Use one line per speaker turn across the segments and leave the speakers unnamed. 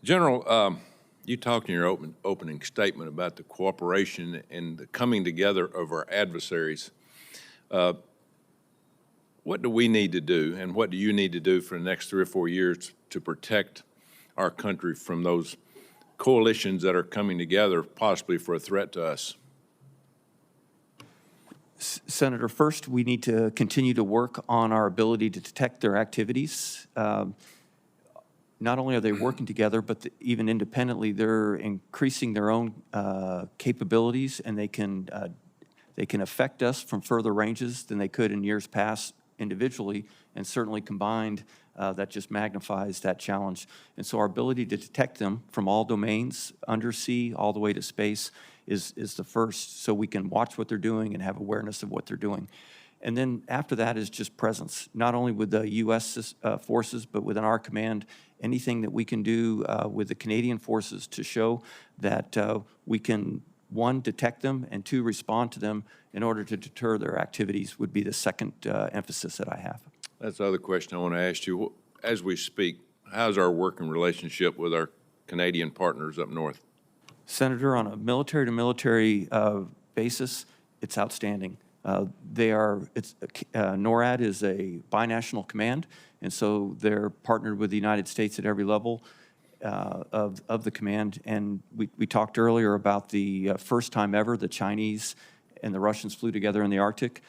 General, you talked in your opening statement about the cooperation and the coming together of our adversaries. What do we need to do, and what do you need to do for the next 3 or 4 years to protect our country from those coalitions that are coming together, possibly for a threat to us?
Senator, first, we need to continue to work on our ability to detect their activities. Not only are they working together, but even independently, they're increasing their own capabilities, and they can affect us from further ranges than they could in years past individually, and certainly combined, that just magnifies that challenge. And so our ability to detect them from all domains, undersea, all the way to space, is the first, so we can watch what they're doing and have awareness of what they're doing. And then after that is just presence, not only with the U.S. Forces, but within our command, anything that we can do with the Canadian forces to show that we can, one, detect them, and two, respond to them in order to deter their activities would be the second emphasis that I have.
That's the other question I want to ask you. As we speak, how's our working relationship with our Canadian partners up north?
Senator, on a military-to-military basis, it's outstanding. NORAD is a binational command, and so they're partnered with the United States at every level of the command. And we talked earlier about the first time ever the Chinese and the Russians flew together in the Arctic.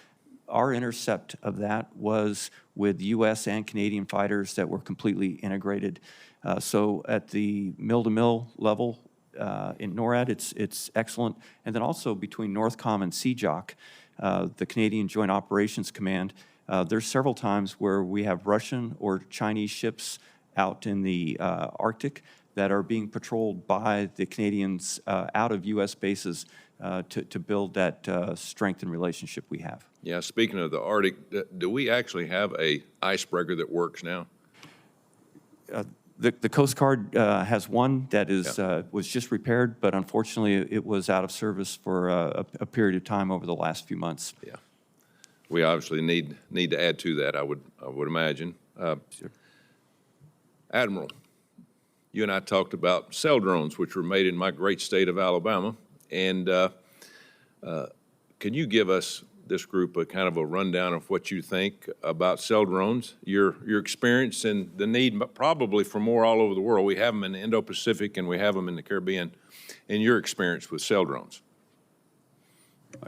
Our intercept of that was with U.S. and Canadian fighters that were completely integrated. So at the mill-to-mill level in NORAD, it's excellent. And then also between NORTHCOM and CJOC, the Canadian Joint Operations Command, there's several times where we have Russian or Chinese ships out in the Arctic that are being patrolled by the Canadians out of U.S. bases to build that strength and relationship we have.
Yeah, speaking of the Arctic, do we actually have a icebreaker that works now?
The Coast Guard has one that is was just repaired, but unfortunately it was out of service for a period of time over the last few months.
Yeah, we obviously need to add to that, I would imagine.
Sure.
Admiral, you and I talked about cell drones, which were made in my great state of Alabama, and can you give us, this group, a kind of a rundown of what you think about cell drones, your experience and the need probably for more all over the world? We have them in the Indo-Pacific and we have them in the Caribbean. And your experience with cell drones?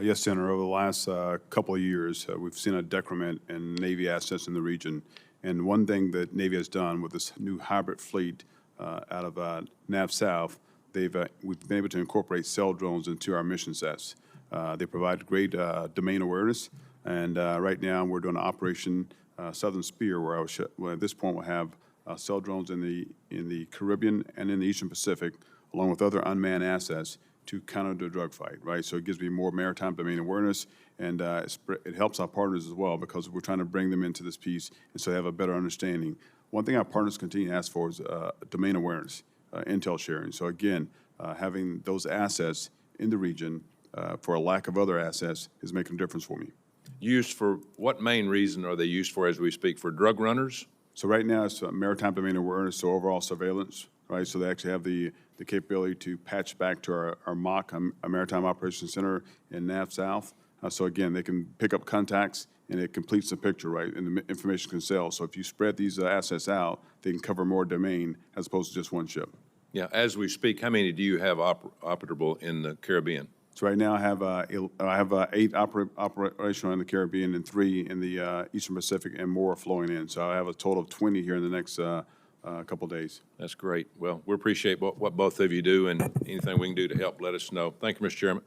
Yes, Senator. Over the last couple of years, we've seen a decrement in Navy assets in the region. And one thing that Navy has done with this new hybrid fleet out of NAV South, we've been able to incorporate cell drones into our mission sets. They provide great domain awareness, and right now we're doing an Operation Southern Spear, where at this point we'll have cell drones in the Caribbean and in the Eastern Pacific, along with other unmanned assets to counter the drug fight. Right, so it gives me more maritime domain awareness, and it helps our partners as well, because we're trying to bring them into this piece, and so they have a better understanding. One thing our partners continue to ask for is domain awareness, intel sharing. So again, having those assets in the region for a lack of other assets is making a difference for me.
Used for what main reason are they used for as we speak? For drug runners?
So right now it's maritime domain awareness, so overall surveillance, right? So they actually have the capability to patch back to our MOC, a Maritime Operations Center in NAV South. So again, they can pick up contacts and it completes the picture, right? And the information can sell. So if you spread these assets out, they can cover more domain as opposed to just one ship.
Yeah, as we speak, how many do you have operable in the Caribbean?
So right now I have 8 operational in the Caribbean and 3 in the Eastern Pacific, and more flowing in. So I have a total of 20 here in the next couple days.
That's great. Well, we appreciate what both of you do, and anything we can do to help, let us know. Thank you, Mr. Chairman.